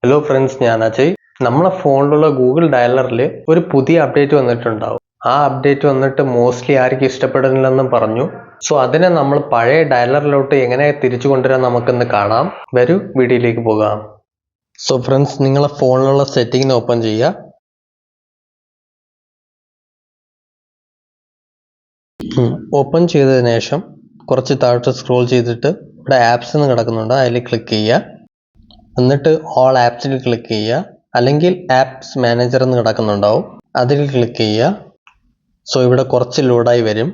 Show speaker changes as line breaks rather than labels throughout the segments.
Hello friends, ഞാൻ അജയ്. നമ്മളെ ഫോണിലുള്ള Google ഡയലറിൽ ഒരു പുതിയ അപ്ഡേറ്റ് വന്നിട്ടുണ്ടാവും. ആ അപ്ഡേറ്റ് വന്നിട്ട് മോസ്റ്റ്ലി ആർക്കും ഇഷ്ടപ്പെടുന്നില്ലെന്നും പറഞ്ഞു. സോ അതിനെ നമ്മൾ പഴയ ഡയലറിലോട്ട് എങ്ങനെ തിരിച്ചു കൊണ്ടുവരാൻ നമുക്കിന്ന് കാണാം. വരൂ, വീഡിയോയിലേക്ക് പോകാം. സോ ഫ്രണ്ട്സ്, നിങ്ങളെ ഫോണിലുള്ള സെറ്റിംഗ് ഓപ്പൺ ചെയ്യുക. ഓപ്പൺ ചെയ്തതിനു ശേഷം കുറച്ച് താഴോട്ട് സ്ക്രോൾ ചെയ്തിട്ട് ഇവിടെ ആപ്സ് എന്ന് കിടക്കുന്നുണ്ട്, അതിൽ ക്ലിക്ക് ചെയ്യുക. എന്നിട്ട് ഓൾ ആപ്സിൽ ക്ലിക്ക് ചെയ്യുക, അല്ലെങ്കിൽ ആപ്സ് മാനേജർ എന്ന് കിടക്കുന്നുണ്ടാവും, അതിൽ ക്ലിക്ക് ചെയ്യുക. സോ ഇവിടെ കുറച്ച് ലോഡായി വരും.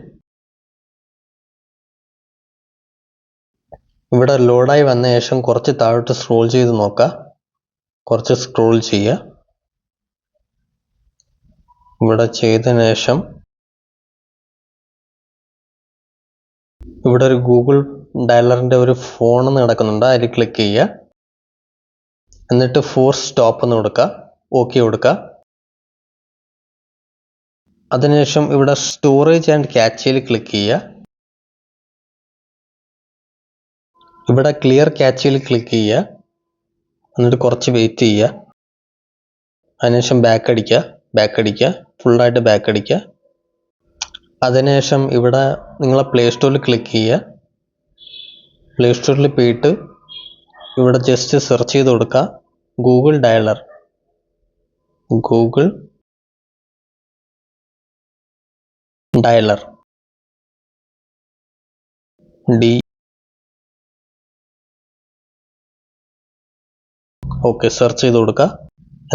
ഇവിടെ ലോഡായി വന്ന ശേഷം കുറച്ച് താഴോട്ട് സ്ക്രോൾ ചെയ്ത് നോക്കുക. കുറച്ച് സ്ക്രോൾ ചെയ്യുക. ഇവിടെ ചെയ്തതിനു ശേഷം ഇവിടെ ഒരു ഗൂഗിൾ ഡയലറിൻ്റെ ഒരു ഫോൺ എന്ന് കിടക്കുന്നുണ്ട്, അതിൽ ക്ലിക്ക് ചെയ്യുക. എന്നിട്ട് ഫോർസ് സ്റ്റോപ്പ് എന്ന് കൊടുക്കുക, ഓക്കെ കൊടുക്കുക. അതിനുശേഷം ഇവിടെ സ്റ്റോറേജ് ആൻഡ് ക്യാച്ചിൽ ക്ലിക്ക് ചെയ്യുക. ഇവിടെ ക്ലിയർ ക്യാച്ചിൽ ക്ലിക്ക് ചെയ്യുക. എന്നിട്ട് കുറച്ച് വെയിറ്റ് ചെയ്യുക. അതിനുശേഷം ബാക്ക് അടിക്കുക, ഫുള്ളായിട്ട് ബാക്ക് അടിക്കുക. അതിനുശേഷം ഇവിടെ നിങ്ങളെ പ്ലേ സ്റ്റോറിൽ ക്ലിക്ക് ചെയ്യുക. പ്ലേ സ്റ്റോറിൽ പോയിട്ട് ഇവിടെ ജസ്റ്റ് സെർച്ച് ചെയ്ത് കൊടുക്കുക, Google dialer, Google dialer, okay search ചെയ്ത് കൊടുക്കുക.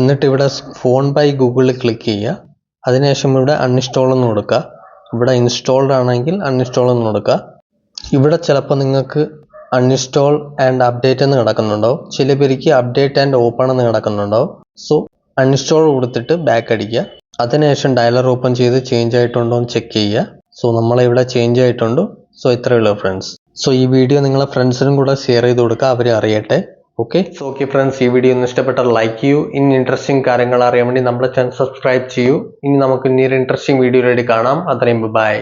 എന്നിട്ട് ഇവിടെ ഫോൺ ബൈ ഗൂഗിളിൽ ക്ലിക്ക് ചെയ്യുക. അതിനുശേഷം ഇവിടെ അൺഇൻസ്റ്റാൾ എന്ന് കൊടുക്കുക. ഇവിടെ ഇൻസ്റ്റാൾഡ് ആണെങ്കിൽ അൺഇൻസ്റ്റാൾ എന്ന് കൊടുക്കുക. ഇവിടെ ചിലപ്പോൾ നിങ്ങൾക്ക് അൺഇൻസ്റ്റാൾ ആൻഡ് അപ്ഡേറ്റ് എന്ന് കിടക്കുന്നുണ്ടാവും, ചില പേർക്ക് അപ്ഡേറ്റ് ആൻഡ് ഓപ്പൺ എന്ന് കിടക്കുന്നുണ്ടാവും. സോ അൺഇൻസ്റ്റാൾ കൊടുത്തിട്ട് ബാക്ക് അടിക്കുക. അതിനുശേഷം ഡയലർ ഓപ്പൺ ചെയ്ത് ചേഞ്ച് ആയിട്ടുണ്ടോ എന്ന് ചെക്ക് ചെയ്യുക. സോ നമ്മളിവിടെ ചേഞ്ച് ആയിട്ടുണ്ട്. സോ ഇത്രയേ ഉള്ളൂ ഫ്രണ്ട്സ്. സോ ഈ വീഡിയോ നിങ്ങളെ ഫ്രണ്ട്സിനും കൂടെ ഷെയർ ചെയ്ത് കൊടുക്കുക, അവർ അറിയട്ടെ. ഓക്കെ ഫ്രണ്ട്സ്, ഈ വീഡിയോ ഒന്ന് ഇഷ്ടപ്പെട്ടാൽ ലൈക്ക് ചെയ്യൂ. ഇനി ഇൻട്രസ്റ്റിംഗ് കാര്യങ്ങൾ അറിയാൻ വേണ്ടി നമ്മുടെ ചാനൽ സബ്സ്ക്രൈബ് ചെയ്യൂ. ഇനി നമുക്ക് ഇനി ഒരു ഇൻട്രസ്റ്റിംഗ് വീഡിയോയിലേക്ക് കാണാം. അത്രയും ബൈ.